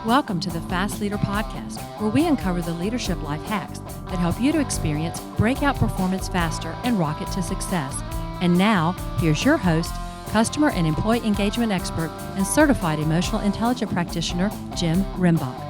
Welcome to the Fast Leader Podcast, where we uncover the leadership life hacks that help you to experience breakout performance faster and rocket to success. And now, here's your host, customer and employee engagement expert and certified emotional intelligence practitioner, Jim Rimbach.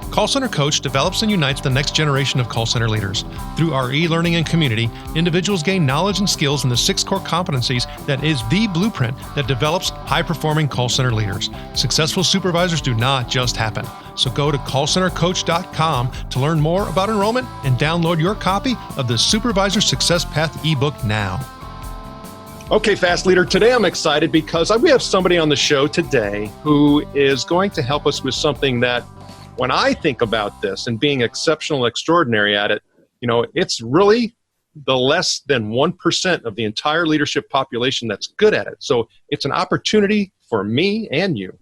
Call Center Coach develops and unites the next generation of call center leaders. Through our e-learning and community, individuals gain knowledge and skills in the 6 core competencies that is the blueprint that develops high-performing call center leaders. Successful supervisors do not just happen. So go to callcentercoach.com to learn more about enrollment and download your copy of the Supervisor Success Path ebook now. Okay, Fast Leader, today I'm excited because we have somebody on the show today who is going to help us with something that when I think about this and being exceptional, extraordinary at it, it's really the less than 1% of the entire leadership population that's good at it. So it's an opportunity for me and you.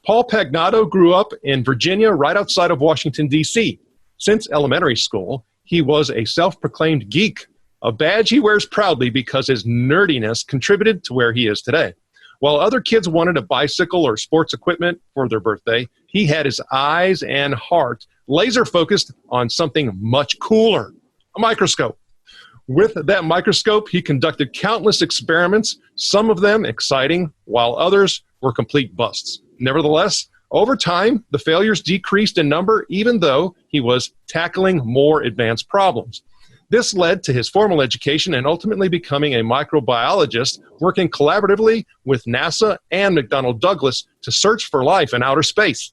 Paul Pagnato grew up in Virginia, right outside of Washington, D.C. Since elementary school, he was a self-proclaimed geek, a badge he wears proudly because his nerdiness contributed to where he is today. While other kids wanted a bicycle or sports equipment for their birthday, he had his eyes and heart laser focused on something much cooler, a microscope. With that microscope, he conducted countless experiments, some of them exciting, while others were complete busts. Nevertheless, over time, the failures decreased in number, even though he was tackling more advanced problems. This led to his formal education and ultimately becoming a microbiologist, working collaboratively with NASA and McDonnell Douglas to search for life in outer space.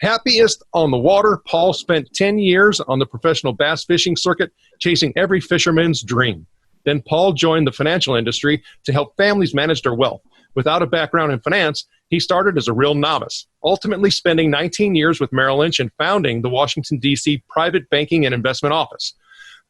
Happiest on the water, Paul spent 10 years on the professional bass fishing circuit, chasing every fisherman's dream. Then Paul joined the financial industry to help families manage their wealth. Without a background in finance, he started as a real novice, ultimately spending 19 years with Merrill Lynch and founding the Washington, D.C. Private Banking and Investment Office.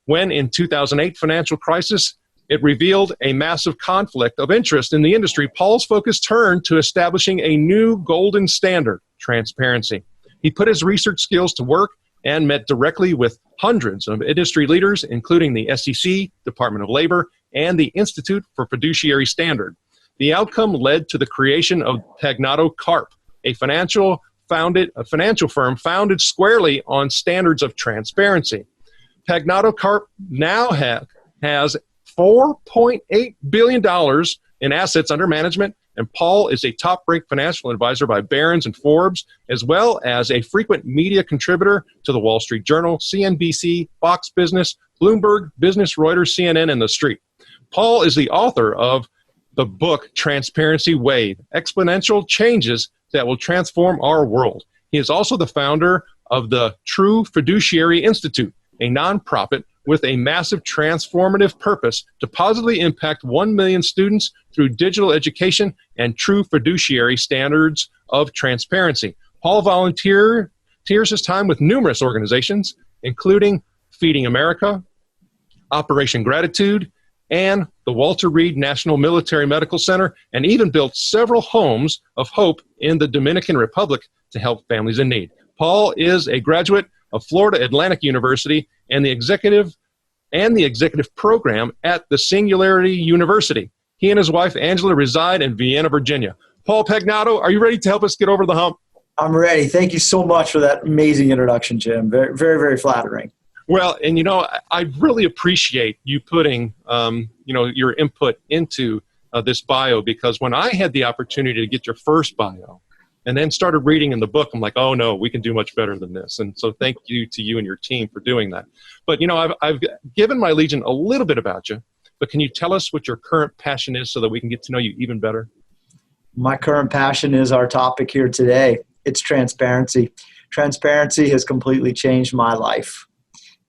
When in 2008 financial crisis, it revealed a massive conflict of interest in the industry, Paul's focus turned to establishing a new golden standard, transparency. He put his research skills to work and met directly with hundreds of industry leaders, including the SEC, Department of Labor, and the Institute for Fiduciary Standard. The outcome led to the creation of Pagnato Carp, a financial firm founded squarely on standards of transparency. Pagnato Carp now has $4.8 billion in assets under management, and Paul is a top-ranked financial advisor by Barron's and Forbes, as well as a frequent media contributor to the Wall Street Journal, CNBC, Fox Business, Bloomberg, Business, Reuters, CNN, and The Street. Paul is the author of the book Transparency Wave, Exponential Changes That Will Transform Our World. He is also the founder of the True Fiduciary Institute, a nonprofit with a massive transformative purpose to positively impact 1 million students through digital education and true fiduciary standards of transparency. Paul volunteers his time with numerous organizations, including Feeding America, Operation Gratitude, and the Walter Reed National Military Medical Center, and even built several homes of hope in the Dominican Republic to help families in need. Paul is a graduate of Florida Atlantic University and the executive program at the Singularity University. He and his wife, Angela, reside in Vienna, Virginia. Paul Pagnato, are you ready to help us get over the hump? I'm ready. Thank you so much for that amazing introduction, Jim. Very, very, very flattering. Well, and I really appreciate you putting, your input into this bio, because when I had the opportunity to get your first bio, and then started reading in the book, I'm like, oh no, we can do much better than this. And so thank you to you and your team for doing that. But I've given my Legion a little bit about you, but can you tell us what your current passion is so that we can get to know you even better? My current passion is our topic here today. It's transparency. Transparency has completely changed my life.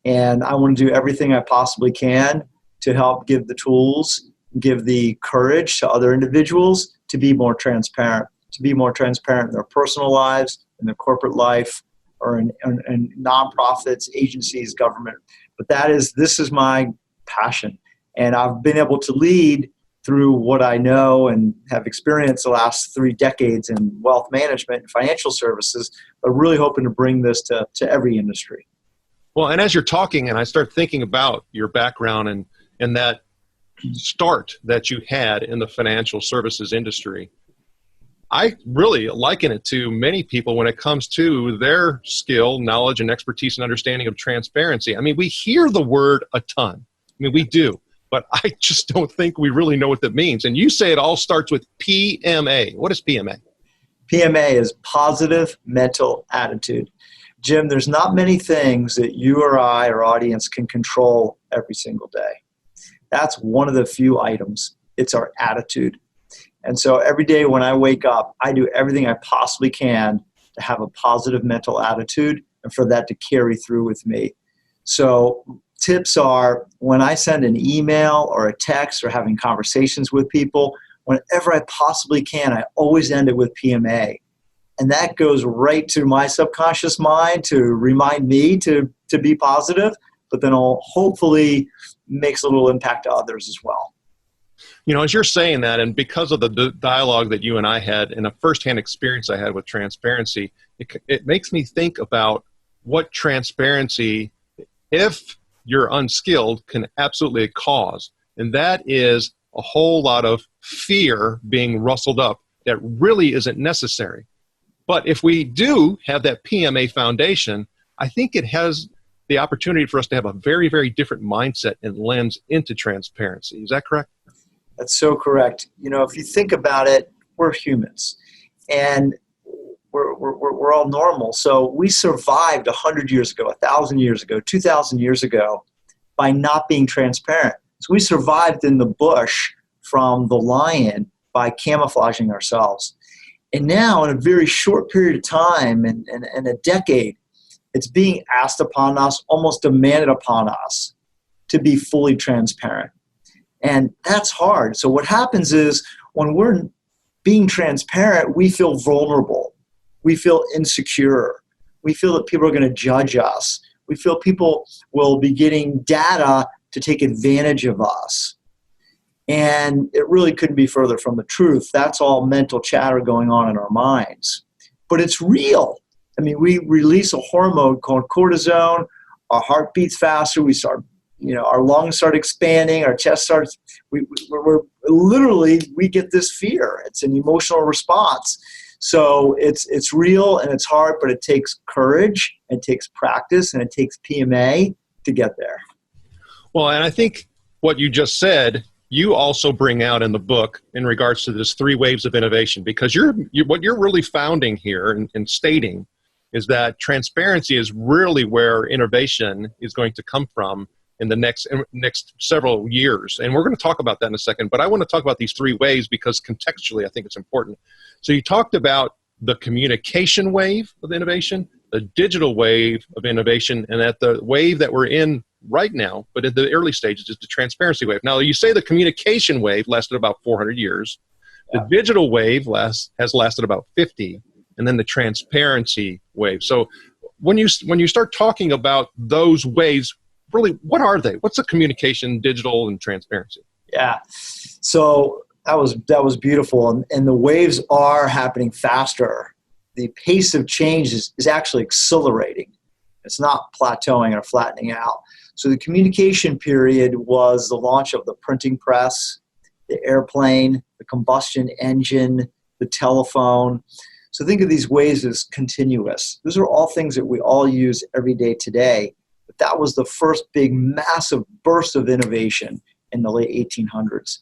And I want to do everything I possibly can to help give the tools, give the courage to other individuals to be more transparent. To be more transparent in their personal lives, in their corporate life, or in nonprofits, agencies, government. But this is my passion. And I've been able to lead through what I know and have experienced the last 3 decades in wealth management and financial services, but really hoping to bring this to every industry. Well, and as you're talking and I start thinking about your background and that start that you had in the financial services industry, I really liken it to many people when it comes to their skill, knowledge, and expertise and understanding of transparency. I mean, we hear the word a ton. I mean, we do, but I just don't think we really know what that means. And you say it all starts with PMA. What is PMA? PMA is positive mental attitude. Jim, there's not many things that you or I, our audience, can control every single day. That's one of the few items. It's our attitude. And so every day when I wake up, I do everything I possibly can to have a positive mental attitude and for that to carry through with me. So tips are, when I send an email or a text or having conversations with people, whenever I possibly can, I always end it with PMA. And that goes right to my subconscious mind to remind me to be positive, but then hopefully makes a little impact to others as well. You know, as you're saying that, and because of the dialogue that you and I had and a firsthand experience I had with transparency, it makes me think about what transparency, if you're unskilled, can absolutely cause. And that is a whole lot of fear being rustled up that really isn't necessary. But if we do have that PMA foundation, I think it has the opportunity for us to have a very, very different mindset and lens into transparency. Is that correct? That's so correct. You know, if you think about it, we're humans, and we're all normal. So we survived 100 years ago, 1,000 years ago, 2,000 years ago by not being transparent. So we survived in the bush from the lion by camouflaging ourselves. And now, in a very short period of time, in a decade, it's being asked upon us, almost demanded upon us, to be fully transparent. And that's hard. So what happens is when we're being transparent, we feel vulnerable. We feel insecure. We feel that people are going to judge us. We feel people will be getting data to take advantage of us. And it really couldn't be further from the truth. That's all mental chatter going on in our minds. But it's real. I mean, we release a hormone called cortisone. Our heart beats faster. We start, our lungs start expanding. Our chest starts. We're literally, we get this fear. It's an emotional response. So it's real and it's hard, but it takes courage, it takes practice, and it takes PMA to get there. Well, and I think what you just said, you also bring out in the book in regards to this 3 waves of innovation, because what you're really founding here and stating is that transparency is really where innovation is going to come from in the next several years. And we're going to talk about that in a second, but I want to talk about these 3 waves because contextually I think it's important. So you talked about the communication wave of innovation, the digital wave of innovation, and that the wave that we're in right now, but at the early stages, is the transparency wave. Now, you say the communication wave lasted about 400 years. The digital wave has lasted about 50, and then the transparency wave. So when you start talking about those waves, really, what are they? What's the communication, digital, and transparency? Yeah. So that was beautiful. And the waves are happening faster. The pace of change is actually accelerating. It's not plateauing or flattening out. So the communication period was the launch of the printing press, the airplane, the combustion engine, the telephone. So think of these waves as continuous. Those are all things that we all use every day today. But that was the first big, massive burst of innovation in the late 1800s.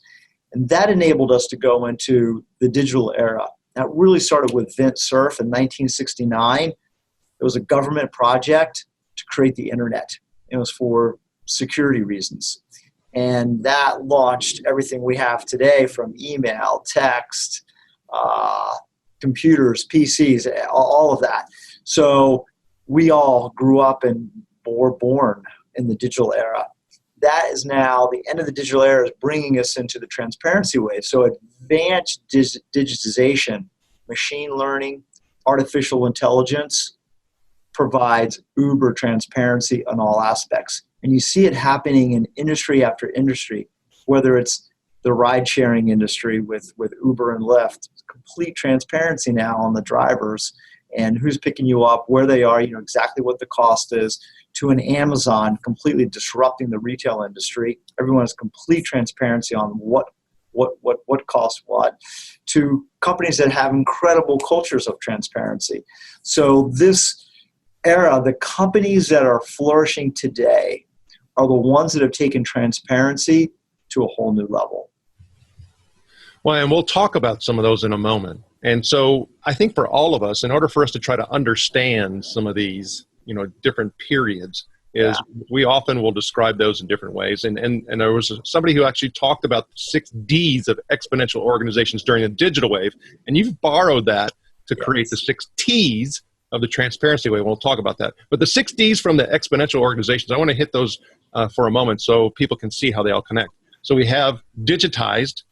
And that enabled us to go into the digital era. That really started with Vint Cerf in 1969. It was a government project to create the internet. It was for security reasons. And that launched everything we have today, from email, text, computers, PCs, all of that. So we all grew up and were born in the digital era. That is now, the end of the digital era is bringing us into the transparency wave. So advanced digitization, machine learning, artificial intelligence provides uber transparency on all aspects. And you see it happening in industry after industry, whether it's the ride-sharing industry with Uber and Lyft, complete transparency now on the drivers and who's picking you up, where they are, exactly what the cost is, to an Amazon completely disrupting the retail industry. Everyone has complete transparency on what costs what, to companies that have incredible cultures of transparency. So this era, the companies that are flourishing today are the ones that have taken transparency to a whole new level. Well, and we'll talk about some of those in a moment. And so I think for all of us, in order for us to try to understand some of these, different periods, is we often will describe those in different ways. And there was somebody who actually talked about 6 Ds of exponential organizations during the digital wave, and you've borrowed that to create the 6 Ts of the transparency wave. We'll talk about that. But the 6 Ds from the exponential organizations, I want to hit those for a moment so people can see how they all connect. So we have digitized,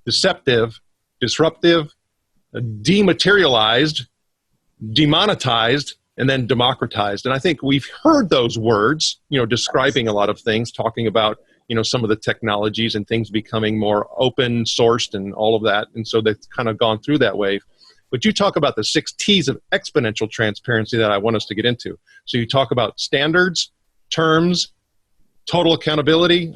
deceptive, disruptive, dematerialized, demonetized, and then democratized. And I think we've heard those words, describing a lot of things, talking about, some of the technologies and things becoming more open sourced and all of that. And so they've kind of gone through that wave. But you talk about the 6 T's of exponential transparency that I want us to get into. So you talk about standards, terms, total accountability.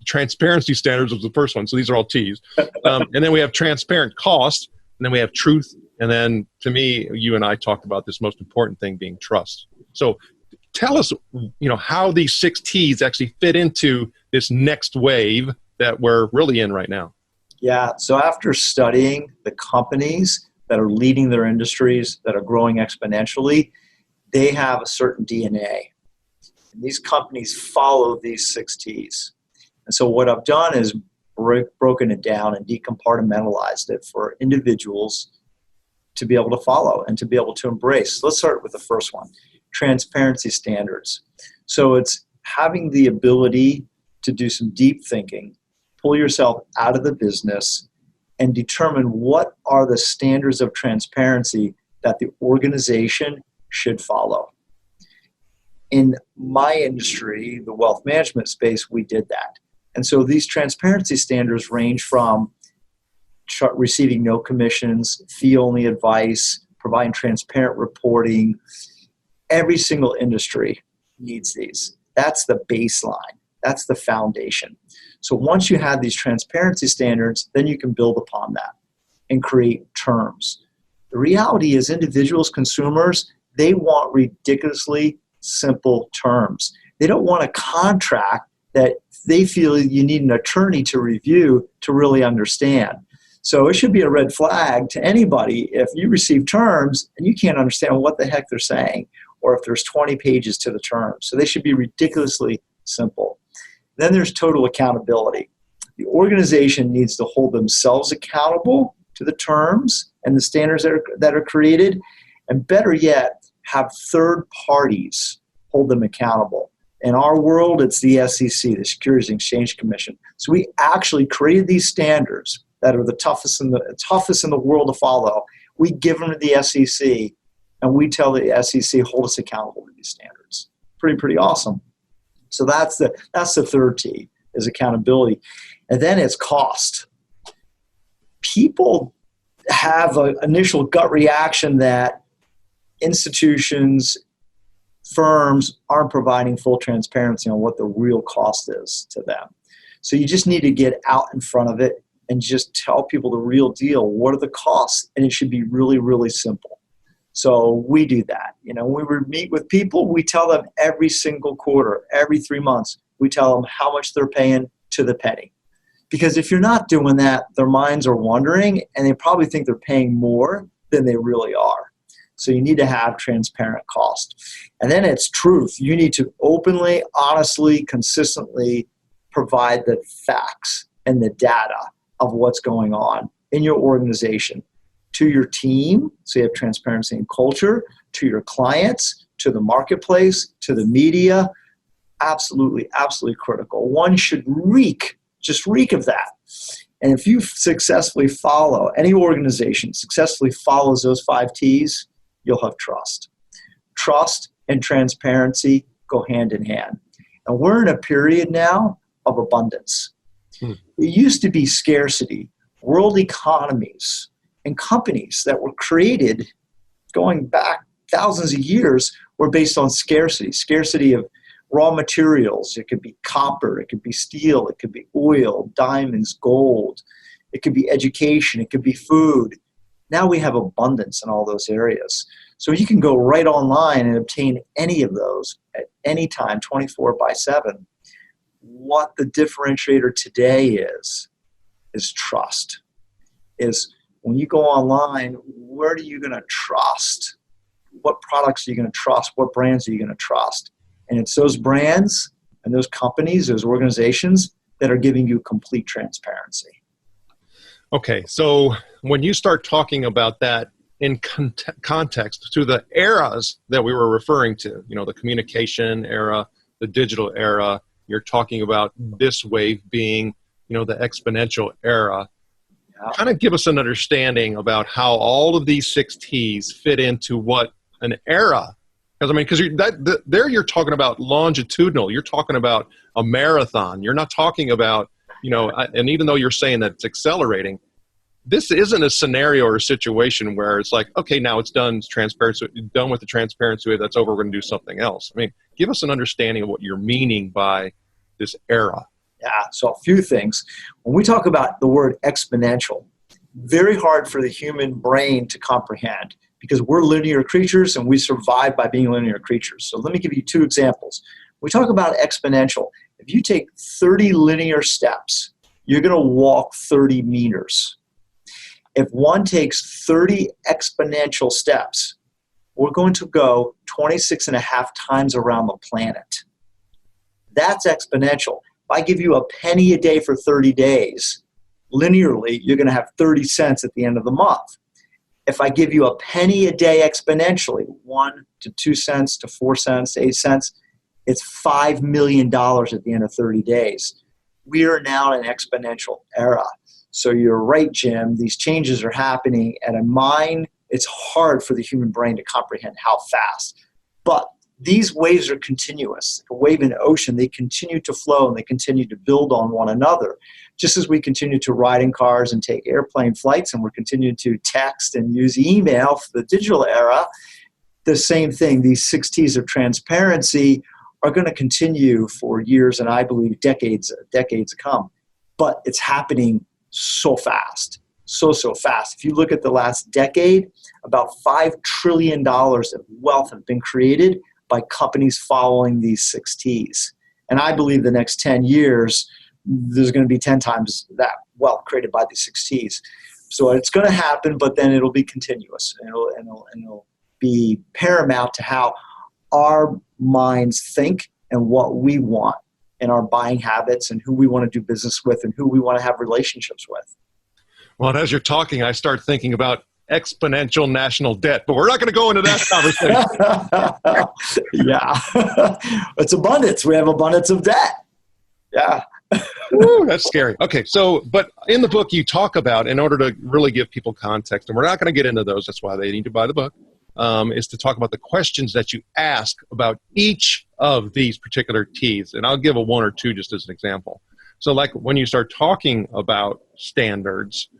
Transparency standards was the first one. So these are all T's. And then we have transparent cost. And then we have truth. And then, to me, you and I talked about this most important thing being trust. So tell us, how these 6 T's actually fit into this next wave that we're really in right now. Yeah. So after studying the companies that are leading their industries, that are growing exponentially, they have a certain DNA. And these companies follow these 6 T's. And so what I've done is broken it down and decompartmentalized it for individuals to be able to follow and to be able to embrace. Let's start with the first one, transparency standards. So it's having the ability to do some deep thinking, pull yourself out of the business, and determine what are the standards of transparency that the organization should follow. In my industry, the wealth management space, we did that. And so these transparency standards range from receiving no commissions, fee-only advice, providing transparent reporting. Every single industry needs these. That's the baseline. That's the foundation. So once you have these transparency standards, then you can build upon that and create terms. The reality is individuals, consumers, they want ridiculously simple terms. They don't want a contract that they feel you need an attorney to review to really understand. So it should be a red flag to anybody if you receive terms and you can't understand what the heck they're saying, or if there's 20 pages to the terms. So they should be ridiculously simple. Then there's total accountability. The organization needs to hold themselves accountable to the terms and the standards that are created, and better yet, have third parties hold them accountable. In our world, it's the SEC, the Securities and Exchange Commission. So we actually created these standards that are the toughest in the world to follow. We give them to the SEC, and we tell the SEC, hold us accountable to these standards. Pretty awesome. So that's the third T, is accountability. And then it's cost. People have an initial gut reaction that institutions, firms aren't providing full transparency on what the real cost is to them. So you just need to get out in front of it and just tell people the real deal. What are the costs? And it should be really, really simple. So we do that. When we meet with people, we tell them every single quarter, every 3 months, we tell them how much they're paying to the penny. Because if you're not doing that, their minds are wandering, and they probably think they're paying more than they really are. So you need to have transparent cost. And then it's truth. You need to openly, honestly, consistently provide the facts and the data of what's going on in your organization to your team. So you have transparency and culture, to your clients, to the marketplace, to the media. Absolutely, absolutely critical. One should just reek of that. And if you successfully follow, any organization successfully follows those 5 T's, you'll have trust. Trust and transparency go hand in hand. And we're in a period now of abundance. It used to be scarcity. World economies and companies that were created going back thousands of years were based on scarcity of raw materials. It could be copper, it could be steel, it could be oil, diamonds, gold. It could be education. It could be food. Now we have abundance in all those areas. So you can go right online and obtain any of those at any time, 24/7. What the differentiator today is trust. Is when you go online, where are you going to trust? What products are you going to trust? What brands are you going to trust? And it's those brands and those companies, those organizations that are giving you complete transparency. Okay, so when you start talking about that in context to the eras that we were referring to, the communication era, the digital era, you're talking about this wave being, the exponential era. Yeah. Kind of give us an understanding about how all of these 6 T's fit into what an era. Because there you're talking about longitudinal. You're talking about a marathon. You're not talking about, and even though you're saying that it's accelerating, this isn't a scenario or a situation where it's like, okay, now it's done, it's transparency, done with the transparency wave, that's over, we're going to do something else. Give us an understanding of what you're meaning by this era. Yeah, so a few things. When we talk about the word exponential, very hard for the human brain to comprehend because we're linear creatures and we survive by being linear creatures. So let me give you 2 examples. We talk about exponential. If you take 30 linear steps, you're going to walk 30 meters. If one takes 30 exponential steps, we're going to go 26 and a half times around the planet. That's exponential. If I give you a penny a day for 30 days, linearly, you're going to have 30 cents at the end of the month. If I give you a penny a day exponentially, 1 to 2 cents to 4 cents to 8 cents, it's $5 million at the end of 30 days. We are now in an exponential era. So you're right, Jim. These changes are happening at a mind. It's hard for the human brain to comprehend how fast. But these waves are continuous. Like a wave in the ocean, they continue to flow and they continue to build on one another. Just as we continue to ride in cars and take airplane flights and we're continuing to text and use email for the digital era, the same thing. These 6 T's of transparency are going to continue for years and I believe decades to come. But it's happening so fast, so fast. If you look at the last decade, about $5 trillion of wealth have been created by companies following these 6 T's. And I believe the next 10 years, there's going to be 10 times that wealth created by these 6 T's. So it's going to happen, but then it'll be continuous. And it'll be paramount to how our minds think and what we want and our buying habits and who we want to do business with and who we want to have relationships with. Well, and as you're talking, I start thinking about exponential national debt, but we're not going to go into that conversation. Yeah. It's abundance. We have abundance of debt. Yeah. Ooh, that's scary. Okay, but in the book you talk about, in order to really give people context, and we're not going to get into those, that's why they need to buy the book, is to talk about the questions that you ask about each of these particular T's. And I'll give a 1 or 2 just as an example. So like when you start talking about standards,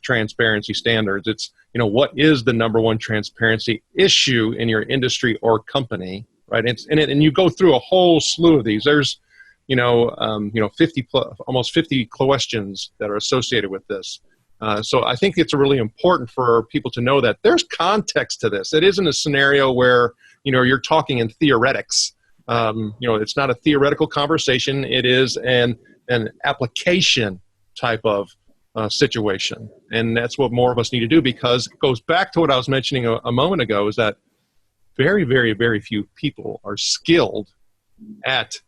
transparency standards, it's, what is the number one transparency issue in your industry or company, right? And you go through a whole slew of these. There's, almost 50 questions that are associated with this. So I think it's really important for people to know that there's context to this. It isn't a scenario where, you're talking in theoretics. It's not a theoretical conversation. It is an application type of situation. And that's what more of us need to do, because it goes back to what I was mentioning a moment ago, is that very, very, very few people are skilled at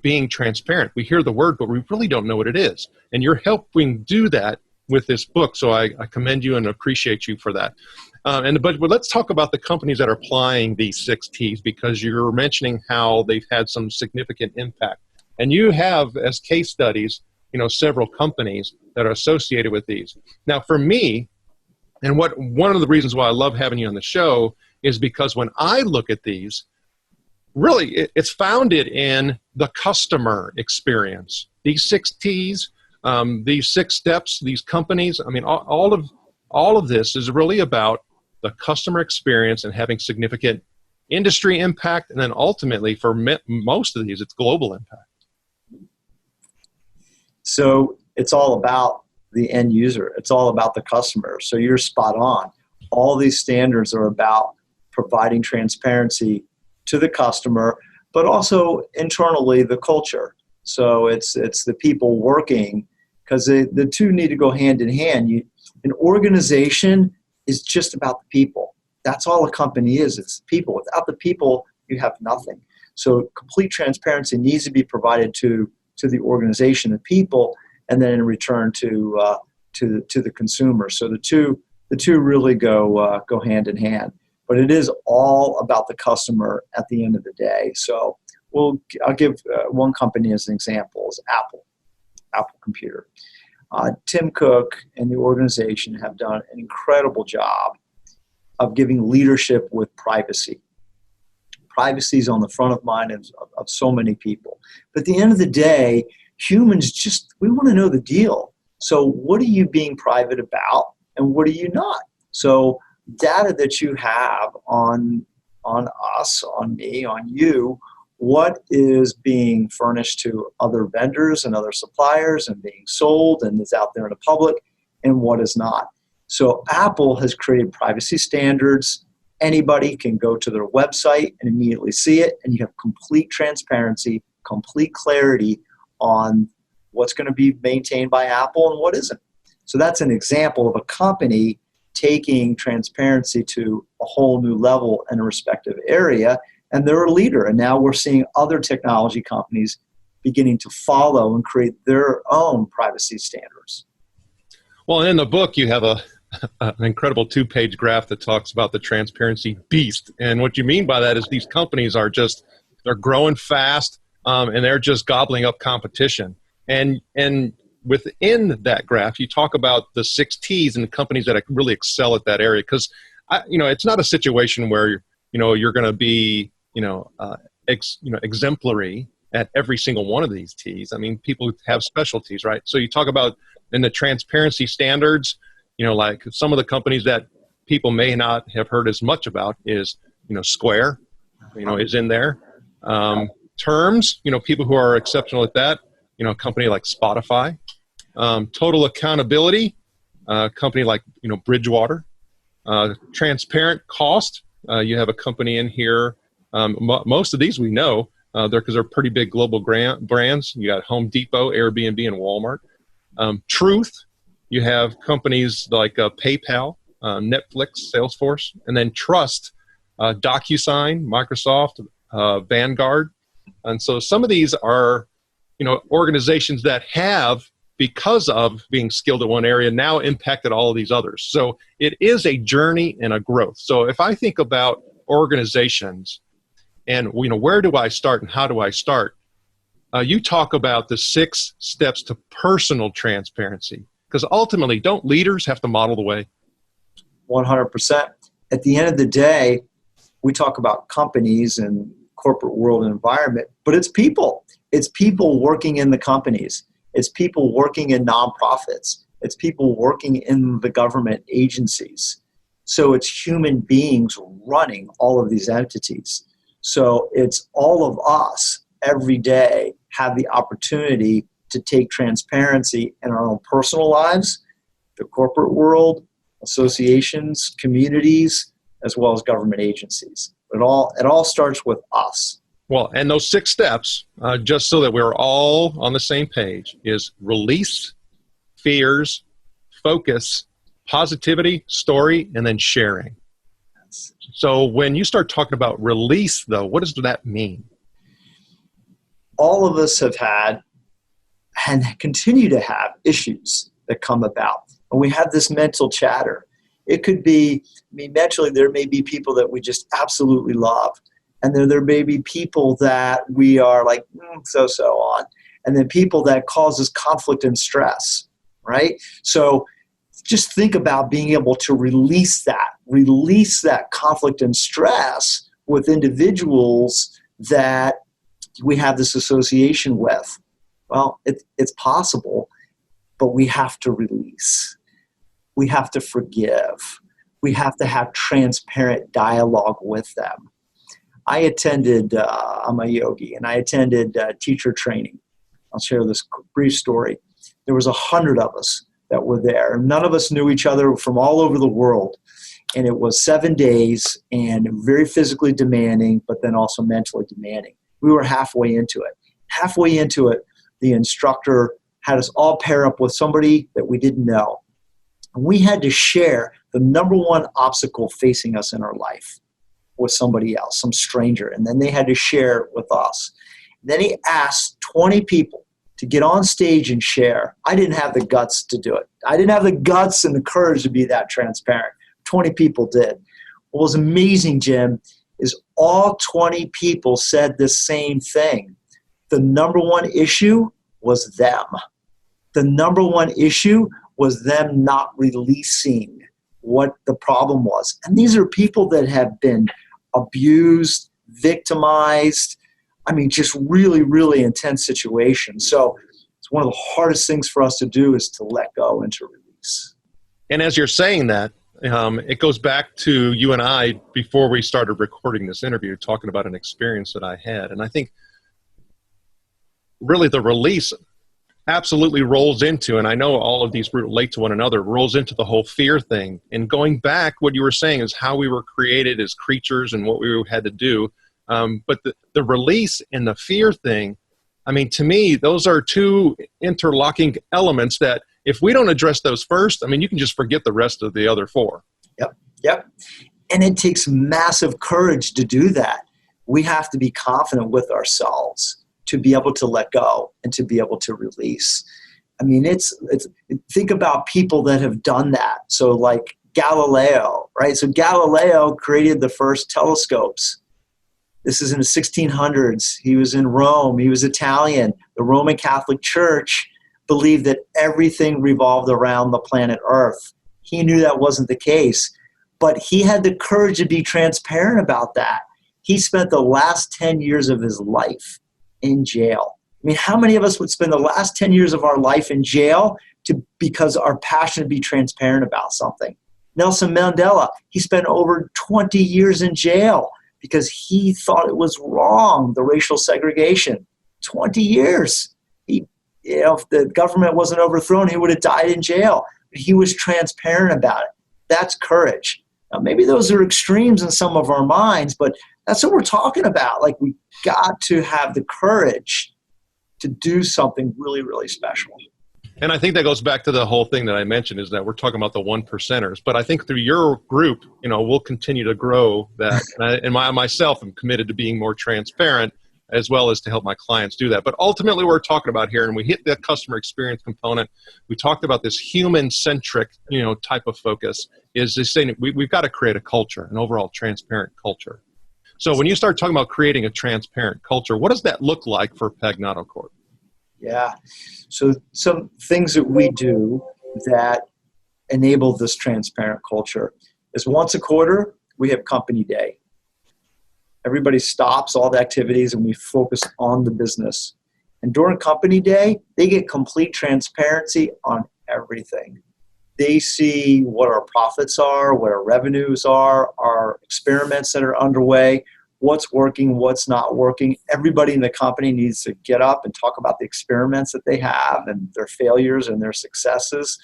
being transparent. We hear the word, but we really don't know what it is. And you're helping do that with this book. So I commend you and appreciate you for that. But let's talk about the companies that are applying these 6 T's, because you're mentioning how they've had some significant impact. And you have, as case studies, several companies that are associated with these. Now, for me, and one of the reasons why I love having you on the show is because when I look at these, really, it's founded in the customer experience. These 6 T's, these 6 steps, these companies, all of this is really about the customer experience and having significant industry impact. And then ultimately, for most of these, it's global impact. So it's all about the end user. It's all about the customer. So you're spot on. All these standards are about providing transparency to the customer, but also internally the culture. So it's the people working, because the two need to go hand in hand. An organization is just about the people. That's all a company is. It's people. Without the people, you have nothing. So complete transparency needs to be provided to the organization, the people, and then in return to the consumer. So the two really go hand in hand. But it is all about the customer at the end of the day. So I'll give one company as an example, is Apple Computer. Tim Cook and the organization have done an incredible job of giving leadership with privacy. Privacy is on the front of mind of so many people. But at the end of the day, humans we want to know the deal. So what are you being private about and what are you not? So data that you have on us, on me, on you, what is being furnished to other vendors and other suppliers and being sold and is out there in the public, and what is not. So Apple has created privacy standards. Anybody can go to their website and immediately see it, and you have complete transparency, complete clarity on what's going to be maintained by Apple and what isn't. So that's an example of a company taking transparency to a whole new level in a respective area, and they're a leader. And now we're seeing other technology companies beginning to follow and create their own privacy standards. Well, in the book, you have an incredible 2-page graph that talks about the transparency beast. And what you mean by that is these companies they're growing fast, and they're just gobbling up competition. And within that graph, you talk about the 6 T's and companies that really excel at that area. Because, it's not a situation where, you're going to be, exemplary at every single one of these T's. I mean, people have specialties, right? So you talk about in the transparency standards, like some of the companies that people may not have heard as much about is, Square, is in there. Terms, people who are exceptional at that, a company like Spotify. Total accountability, a company like, Bridgewater. Transparent cost, you have a company in here. Most of these we know, because they're pretty big global brands. You got Home Depot, Airbnb, and Walmart. Truth, you have companies like PayPal, Netflix, Salesforce, and then Trust, DocuSign, Microsoft, Vanguard. And so some of these are, organizations that have, because of being skilled at one area, now impacted all of these others. So it is a journey and a growth. So if I think about organizations and, where do I start and how do I start? You talk about the 6 steps to personal transparency, because ultimately, don't leaders have to model the way? 100%. At the end of the day, we talk about companies and corporate world and environment, but it's people. It's people working in the companies. It's people working in nonprofits. It's people working in the government agencies. So it's human beings running all of these entities. So it's all of us every day have the opportunity to take transparency in our own personal lives, the corporate world, associations, communities, as well as government agencies. It all starts with us. Well, and those 6 steps, just so that we're all on the same page, is release, fears, focus, positivity, story, and then sharing. So when you start talking about release, though, what does that mean? All of us have had and continue to have issues that come about. And we have this mental chatter. It could be, mentally there may be people that we just absolutely love. And then there may be people that we are like, so on. And then people that causes conflict and stress, right? So just think about being able to release that conflict and stress with individuals that we have this association with. Well, it's possible, but we have to release. We have to forgive. We have to have transparent dialogue with them. I'm a yogi, and I attended teacher training. I'll share this brief story. There was 100 of us that were there. None of us knew each other from all over the world. And it was 7 days and very physically demanding, but then also mentally demanding. We were halfway into it. Halfway into it, the instructor had us all pair up with somebody that we didn't know. And we had to share the number one obstacle facing us in our life with somebody else, some stranger. And then they had to share it with us. Then he asked 20 people to get on stage and share. I didn't have the guts to do it. I didn't have the guts and the courage to be that transparent. 20 people did. What was amazing, Jim, is all 20 people said the same thing. The number one issue was them. The number one issue was them not releasing what the problem was. And these are people that have been abused, victimized, just really, really intense situations. So it's one of the hardest things for us to do is to let go and to release. And as you're saying that, it goes back to you and I before we started recording this interview, talking about an experience that I had. And I think really the release absolutely rolls into, and I know all of these relate to one another, rolls into the whole fear thing. And going back, what you were saying is how we were created as creatures and what we had to do. But the release and the fear thing, to me, those are two interlocking elements that if we don't address those first, you can just forget the rest of the other four. Yep. And it takes massive courage to do that. We have to be confident with ourselves to be able to let go and to be able to release. It's think about people that have done that. So like Galileo, right? So Galileo created the first telescopes. This is in the 1600s. He was in Rome. He was Italian. The Roman Catholic Church believed that everything revolved around the planet Earth. He knew that wasn't the case, but he had the courage to be transparent about that. He spent the last 10 years of his life in jail. How many of us would spend the last 10 years of our life in jail because our passion to be transparent about something? Nelson Mandela, he spent over 20 years in jail because he thought it was wrong, the racial segregation. 20 years. If the government wasn't overthrown, he would have died in jail. But he was transparent about it. That's courage. Now, maybe those are extremes in some of our minds, but that's what we're talking about. Like, we got to have the courage to do something really, really special. And I think that goes back to the whole thing that I mentioned is that we're talking about the 1%ers. But I think through your group, we'll continue to grow that. And myself am committed to being more transparent as well as to help my clients do that. But ultimately, we're talking about here, and we hit the customer experience component. We talked about this human-centric, type of focus, is this saying we've got to create a culture, an overall transparent culture. So when you start talking about creating a transparent culture, what does that look like for Pagnato Corp? Yeah. So some things that we do that enable this transparent culture is once a quarter, we have company day. Everybody stops all the activities and we focus on the business. And during company day, they get complete transparency on everything. They see what our profits are, what our revenues are, our experiments that are underway, what's working, what's not working. Everybody in the company needs to get up and talk about the experiments that they have and their failures and their successes.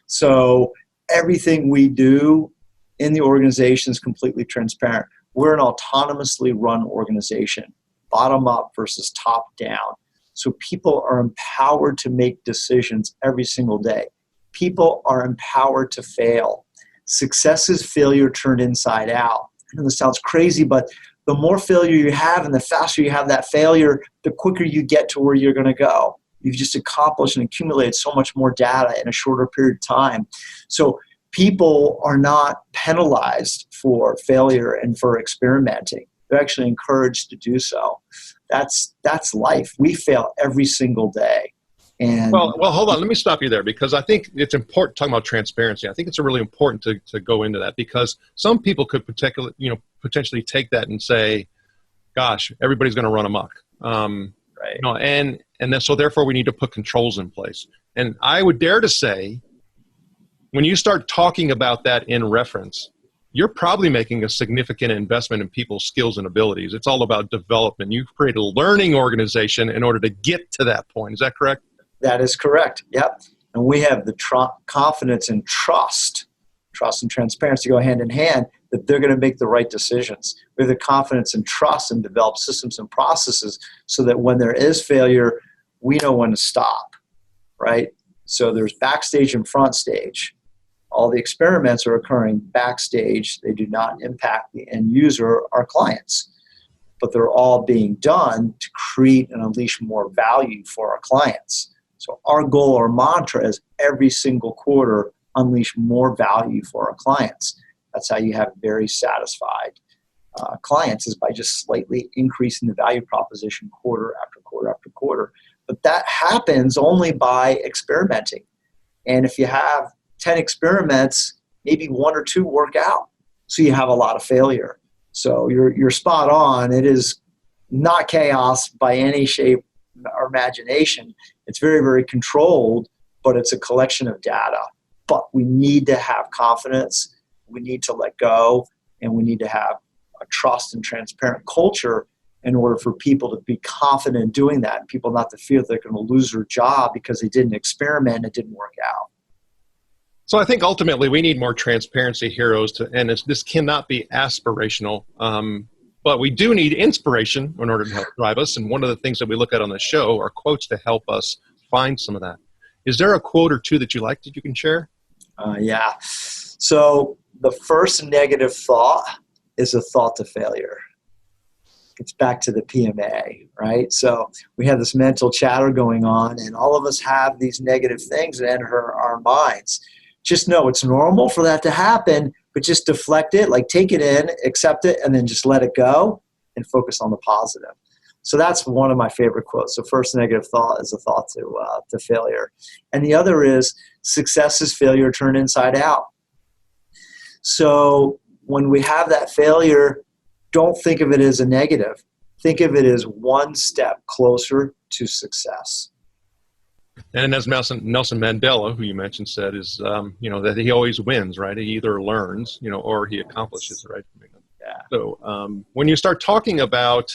So everything we do in the organization is completely transparent. We're an autonomously run organization, bottom up versus top down. So people are empowered to make decisions every single day. People are empowered to fail. Success is failure turned inside out. I know this sounds crazy, but the more failure you have and the faster you have that failure, the quicker you get to where you're going to go. You've just accomplished and accumulated so much more data in a shorter period of time. So people are not penalized for failure and for experimenting. They're actually encouraged to do so. That's life. We fail every single day. And well, hold on. Let me stop you there because I think it's important talking about transparency. I think it's really important to go into that because some people could potentially take that and say, "Gosh, everybody's going to run amok." Right. And then, so therefore, we need to put controls in place. And I would dare to say, when you start talking about that in reference, you're probably making a significant investment in people's skills and abilities. It's all about development. You've created a learning organization in order to get to that point. Is that correct? That is correct. Yep. And we have the confidence and trust and transparency go hand in hand, that they're going to make the right decisions. We have the confidence and trust and develop systems and processes so that when there is failure, we know when to stop, right? So there's backstage and front stage. All the experiments are occurring backstage. They do not impact the end user, our clients, but they're all being done to create and unleash more value for our clients. So our goal, our mantra is every single quarter, unleash more value for our clients. That's how you have very satisfied clients, is by just slightly increasing the value proposition quarter after quarter after quarter. But that happens only by experimenting. And if you have 10 experiments, maybe 1 or 2 work out. So you have a lot of failure. So you're spot on. It is not chaos by any shape or imagination. It's very, very controlled, but it's a collection of data. But we need to have confidence, we need to let go, and we need to have a trust and transparent culture in order for people to be confident in doing that, and people not to feel they're going to lose their job because they didn't experiment and it didn't work out. So I think ultimately we need more transparency heroes, and this cannot be aspirational, but we do need inspiration in order to help drive us. And one of the things that we look at on the show are quotes to help us find some of that. Is there a quote or two that you like that you can share? Yeah. So the first negative thought is a thought to failure. It's back to the PMA, right? So we have this mental chatter going on, and all of us have these negative things that enter our minds. Just know it's normal for that to happen, but just deflect it, like take it in, accept it, and then just let it go and focus on the positive. So that's one of my favorite quotes. The first negative thought is a thought to failure. And the other is success is failure turned inside out. So when we have that failure, don't think of it as a negative. Think of it as one step closer to success. And as Nelson Mandela, who you mentioned, said is, that he always wins, right? He either learns, or he accomplishes, right? Yeah. So when you start talking about,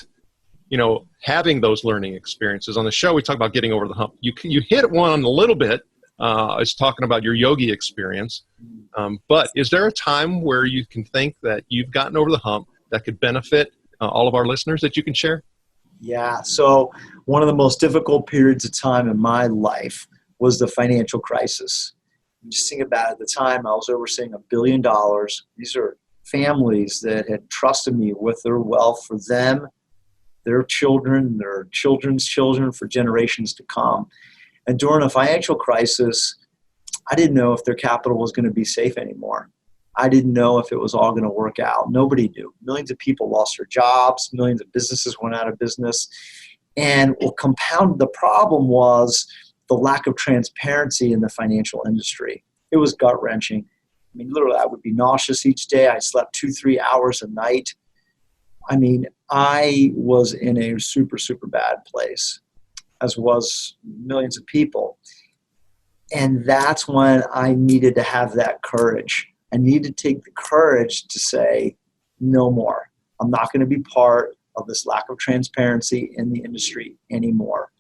having those learning experiences on the show, we talk about getting over the hump. You hit one a little bit. It's talking about your yogi experience. But is there a time where you can think that you've gotten over the hump that could benefit all of our listeners that you can share? Yeah. So one of the most difficult periods of time in my life was the financial crisis. Just think about it. At the time, I was overseeing $1 billion. These are families that had trusted me with their wealth for them, their children, their children's children, for generations to come. And during a financial crisis, I didn't know if their capital was going to be safe anymore. I didn't know if it was all going to work out. Nobody knew. Millions of people lost their jobs. Millions of businesses went out of business. And what compounded the problem was the lack of transparency in the financial industry. It was gut-wrenching. I mean, literally, I would be nauseous each day. I slept 2-3 hours a night. I mean, I was in a super, super bad place, as was millions of people. And that's when I needed to have that courage. I needed to take the courage to say, no more. I'm not going to be part of this lack of transparency in the industry anymore.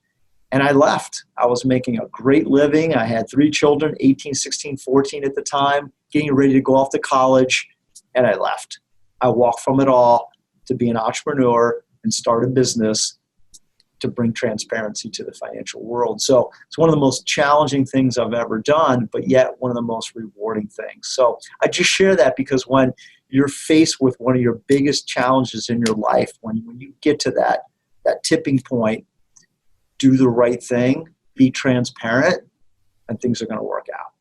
And I left. I was making a great living. I had 3 children, 18, 16, 14 at the time, getting ready to go off to college, and I left. I walked from it all to be an entrepreneur and start a business to bring transparency to the financial world. So it's one of the most challenging things I've ever done, but yet one of the most rewarding things. So I just share that because when you're faced with one of your biggest challenges in your life, when you get to that tipping point, do the right thing, be transparent, and things are going to work out.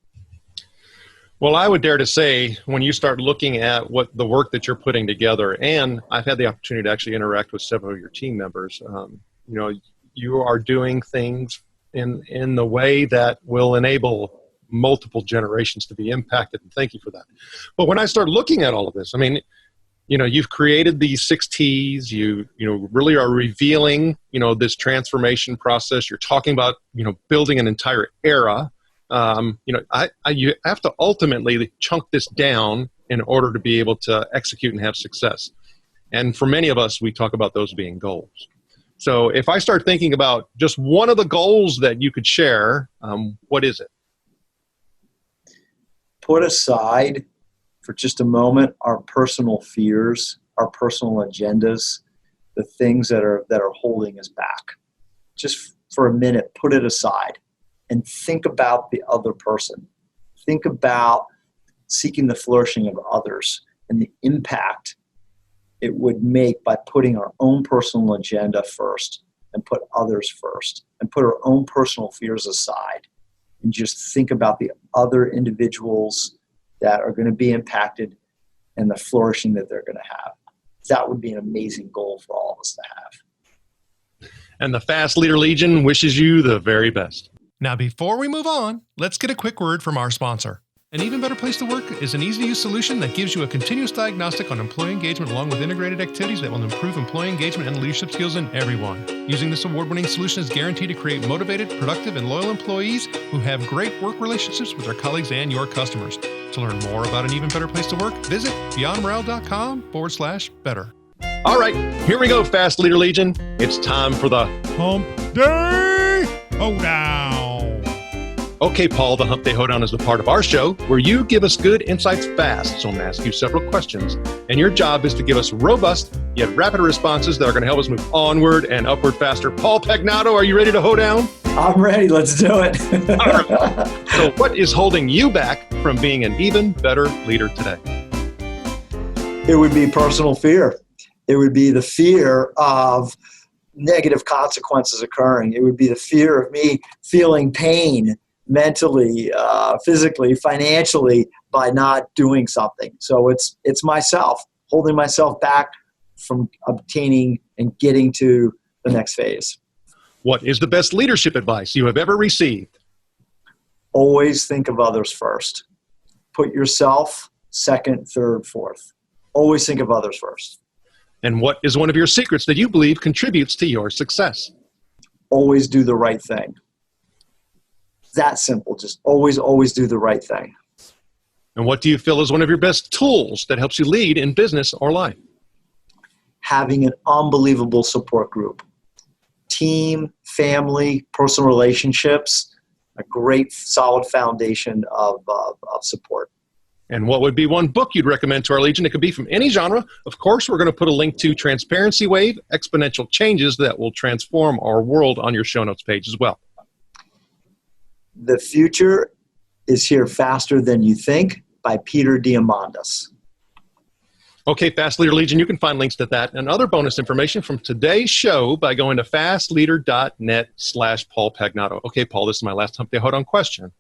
Well, I would dare to say when you start looking at what the work that you're putting together, and I've had the opportunity to actually interact with several of your team members, you are doing things in the way that will enable multiple generations to be impacted, and thank you for that. But when I start looking at all of this, I mean, you've created these 6 T's, you really are revealing, this transformation process. You're talking about, building an entire era. You have to ultimately chunk this down in order to be able to execute and have success. And for many of us, we talk about those being goals. So if I start thinking about just one of the goals that you could share, what is it? put aside for just a moment our personal fears, our personal agendas, the things that are holding us back. Just for a minute, put it aside and think about the other person. Think about seeking the flourishing of others and the impact it would make by putting our own personal agenda first and put others first and put our own personal fears aside and just think about the other individuals that are going to be impacted and the flourishing that they're going to have. That would be an amazing goal for all of us to have. And the Fast Leader Legion wishes you the very best. Now, before we move on, let's get a quick word from our sponsor. An Even Better Place to Work is an easy-to-use solution that gives you a continuous diagnostic on employee engagement along with integrated activities that will improve employee engagement and leadership skills in everyone. Using this award-winning solution is guaranteed to create motivated, productive, and loyal employees who have great work relationships with their colleagues and your customers. To learn more about An Even Better Place to Work, visit beyondmorale.com/better. All right, here we go, Fast Leader Legion. It's time for the Hump Day Hoedown. Okay, Paul, the Hump Day Hoedown is the part of our show where you give us good insights fast. So I'm going to ask you several questions. And your job is to give us robust yet rapid responses that are going to help us move onward and upward faster. Paul Pagnato, are you ready to hoe down? I'm ready. Let's do it. All right. So what is holding you back from being an even better leader today? It would be personal fear. It would be the fear of negative consequences occurring. It would be the fear of me feeling pain mentally, physically, financially by not doing something. So it's myself, holding myself back from obtaining and getting to the next phase. What is the best leadership advice you have ever received? Always think of others first. Put yourself second, third, fourth. Always think of others first. And what is one of your secrets that you believe contributes to your success? Always do the right thing. That simple. Just always do the right thing. And what do you feel is one of your best tools that helps you lead in business or life? Having an unbelievable support group. Team, family, personal relationships, a great solid foundation of support. And what would be one book you'd recommend to our Legion? It could be from any genre. Of course, we're going to put a link to Transparency Wave, Exponential Changes that will transform our world on your show notes page as well. The Future is Here Faster Than You Think by Peter Diamandis. Okay, Fast Leader Legion, you can find links to that and other bonus information from today's show by going to fastleader.net/Paul Pagnato. Okay, Paul, this is my last Hump Day Hoedown question.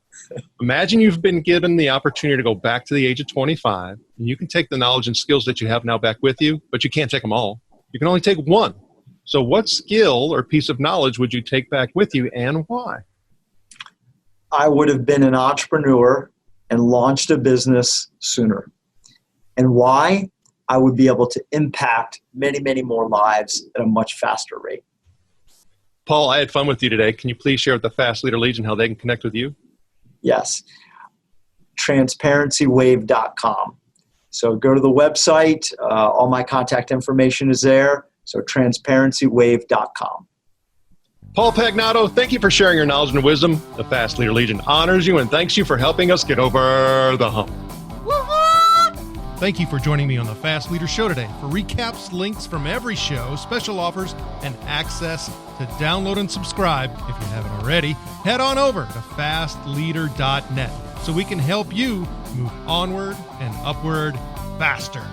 Imagine you've been given the opportunity to go back to the age of 25, and you can take the knowledge and skills that you have now back with you, but you can't take them all. You can only take one. So what skill or piece of knowledge would you take back with you, and why? I would have been an entrepreneur and launched a business sooner. And why? I would be able to impact many, many more lives at a much faster rate. Paul, I had fun with you today. Can you please share with the Fast Leader Legion how they can connect with you? Yes. TransparencyWave.com. So go to the website. All my contact information is there. So TransparencyWave.com. Paul Pagnato, thank you for sharing your knowledge and wisdom. The Fast Leader Legion honors you and thanks you for helping us get over the hump. Thank you for joining me on the Fast Leader Show today. For recaps, links from every show, special offers, and access to download and subscribe, if you haven't already, head on over to fastleader.net so we can help you move onward and upward faster.